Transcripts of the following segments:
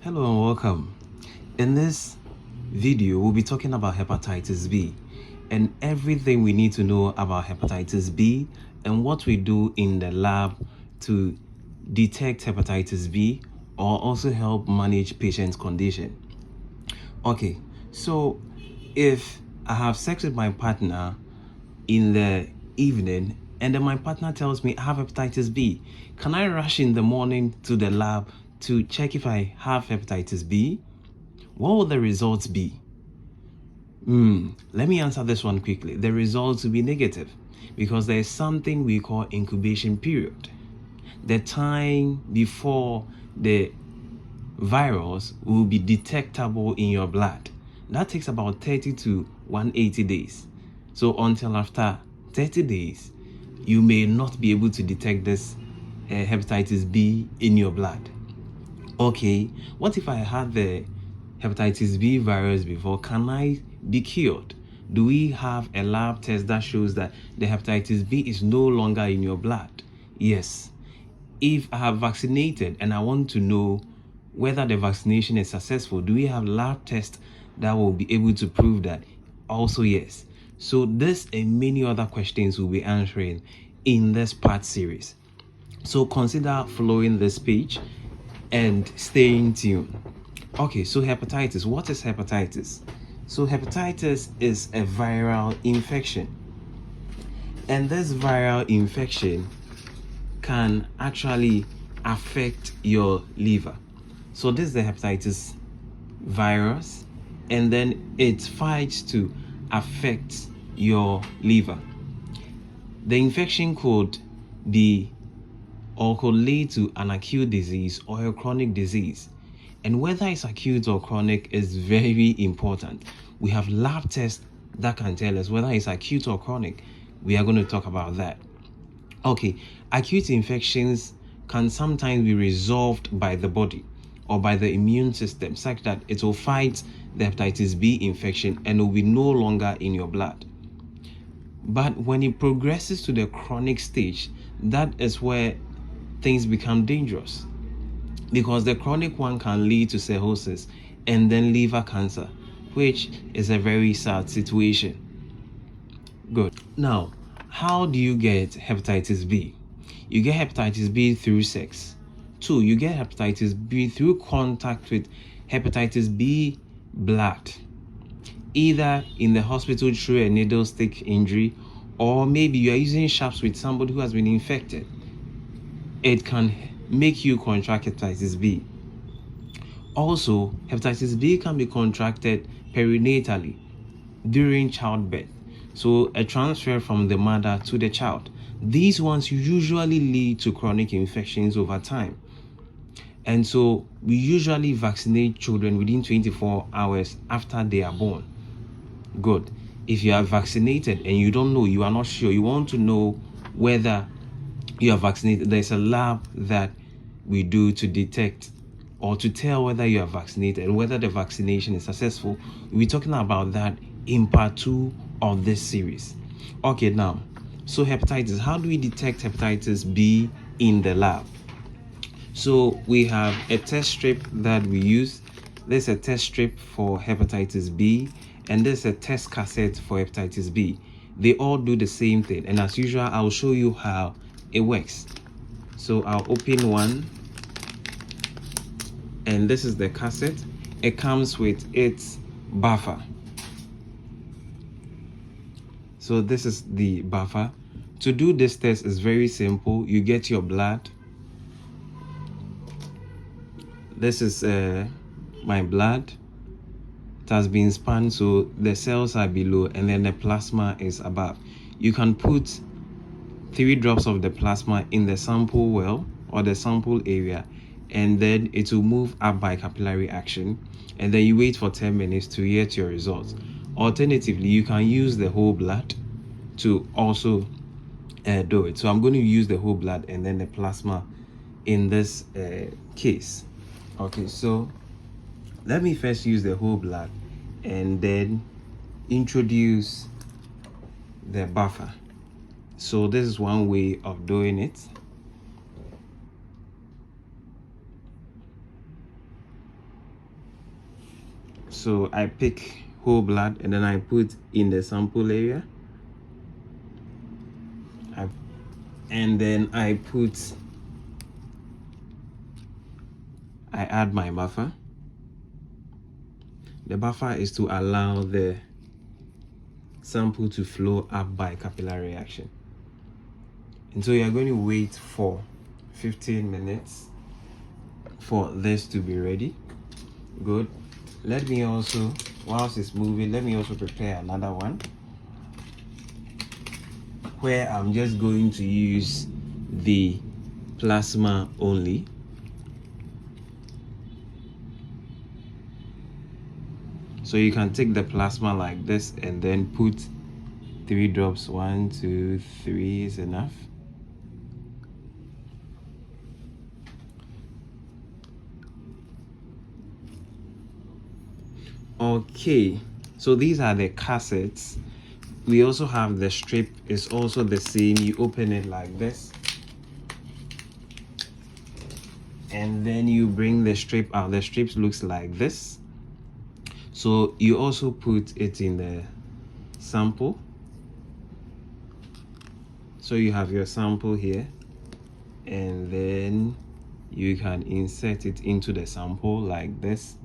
Hello and welcome. In this video, we'll be talking about hepatitis B and everything we need to know about hepatitis B and what we do in the lab to detect hepatitis B or also help manage patient's condition. Okay, so if I have sex with my partner in the evening and then my partner tells me I have hepatitis B, can I rush in the morning to the lab to check if I have hepatitis B? What will the results be? Let me answer this one quickly. The results will be negative because there is something we call incubation period. The time before the virus will be detectable in your blood. That takes about 30 to 180 days. So until after 30 days, you may not be able to detect this hepatitis B in your blood. Okay, what if I had the hepatitis B virus before? Can I be cured? Do we have a lab test that shows that the hepatitis B is no longer in your blood? Yes. If I have vaccinated and I want to know whether the vaccination is successful, do we have lab tests that will be able to prove that? Also, yes. So this and many other questions we'll be answering in this part series. So consider following this page and staying tuned. Okay, so hepatitis. What is hepatitis? So hepatitis is a viral infection. And this viral infection can actually affect your liver. So this is the hepatitis virus, and then it fights to affect your liver. The infection could be or could lead to an acute disease or a chronic disease. And whether it's acute or chronic is very important. We have lab tests that can tell us whether it's acute or chronic. We are going to talk about that. Okay, acute infections can sometimes be resolved by the body or by the immune system such that it will fight the hepatitis B infection and it will be no longer in your blood. But when it progresses to the chronic stage, that is where things become dangerous, because the chronic one can lead to cirrhosis and then liver cancer, which is a very sad situation. Good. Now, how do you get hepatitis B? You get hepatitis B through sex. 2, you get hepatitis B through contact with hepatitis B blood, either in the hospital through a needle stick injury, or maybe you are using sharps with somebody who has been infected. It can make you contract hepatitis B. Also, hepatitis B can be contracted perinatally during childbirth. So a transfer from the mother to the child. These ones usually lead to chronic infections over time. And so we usually vaccinate children within 24 hours after they are born. Good. If you are vaccinated and you don't know, you are not sure, you want to know whether you are vaccinated, there's a lab that we do to detect or to tell whether you are vaccinated and whether the vaccination is successful. We'll be talking about that in part 2 of this series. Okay, now, so hepatitis. How do we detect hepatitis B in the lab? So we have a test strip that we use. There's a test strip for hepatitis B, and there's a test cassette for hepatitis B. They all do the same thing, and as usual, I'll show you how it works. So I'll open one, and this is the cassette. It comes with its buffer. So this is the buffer. To do this test is very simple. You get your blood. This is my blood. It has been spun, so the cells are below and then the plasma is above. You can put 3 drops of the plasma in the sample well or the sample area, and then it will move up by capillary action, and then you wait for 10 minutes to get your results. Alternatively, you can use the whole blood to also do it. So I'm going to use the whole blood and then the plasma in this case. Okay, so let me first use the whole blood and then introduce the buffer. So this is one way of doing it. So I pick whole blood and then I put in the sample area. And then I add my buffer. The buffer is to allow the sample to flow up by capillary action. And so you're going to wait for 15 minutes for this to be ready. Good. Let me also, whilst it's moving, let me also prepare another one where I'm just going to use the plasma only. So you can take the plasma like this and then put 3 drops. 1, 2, 3 is enough. Okay, so these are the cassettes. We also have the strip. It's also the same. You open it like this and then you bring the strip out. The strip looks like this. So you also put it in the sample. So you have your sample here and then you can insert it into the sample like this,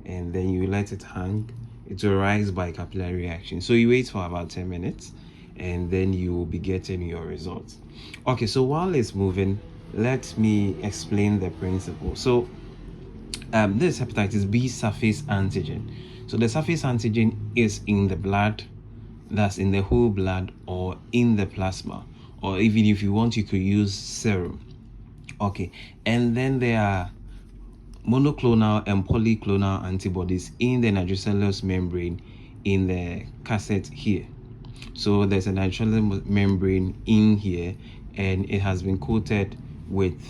and then you let it hang. It will rise by capillary reaction. So you wait for about 10 minutes and then you will be getting your results. Okay, so while it's moving, let me explain the principle. So this hepatitis B surface antigen. So the surface antigen is in the blood, that's in the whole blood or in the plasma, or even if you want, you could use serum. Okay, and then there are monoclonal and polyclonal antibodies in the nitrocellulose membrane in the cassette here. So there's a nitrocellulose membrane in here and it has been coated with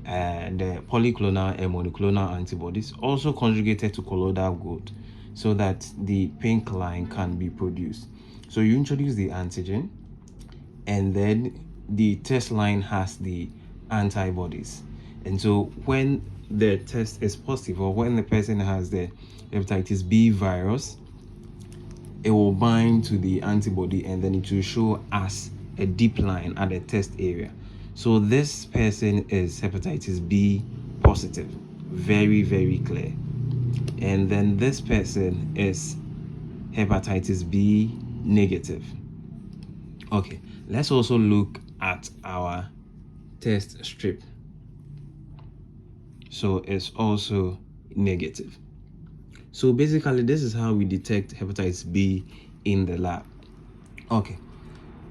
the polyclonal and monoclonal antibodies, also conjugated to colloidal gold so that the pink line can be produced. So you introduce the antigen and then the test line has the antibodies. And so when the test is positive, or when the person has the hepatitis B virus, it will bind to the antibody and then it will show us a deep line at the test area. So this person is hepatitis B positive, very, very clear. And then this person is hepatitis B negative. Okay, let's also look at our test strip. So it's also negative. So basically, this is how we detect hepatitis B in the lab. Okay.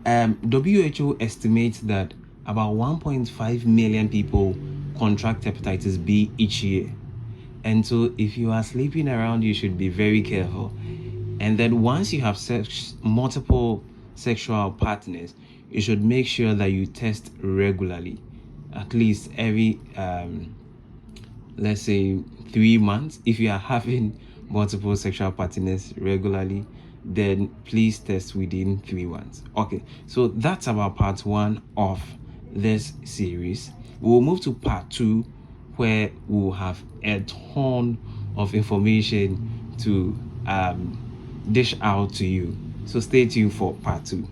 WHO estimates that about 1.5 million people contract hepatitis B each year. And so if you are sleeping around, you should be very careful. And then once you have multiple sexual partners, you should make sure that you test regularly, at least every let's say 3 months. If you are having multiple sexual partners regularly, then please test within 3 months. Okay, so that's about part 1 of this series. We'll move to part 2, where we'll have a ton of information to dish out to you. So stay tuned for part 2.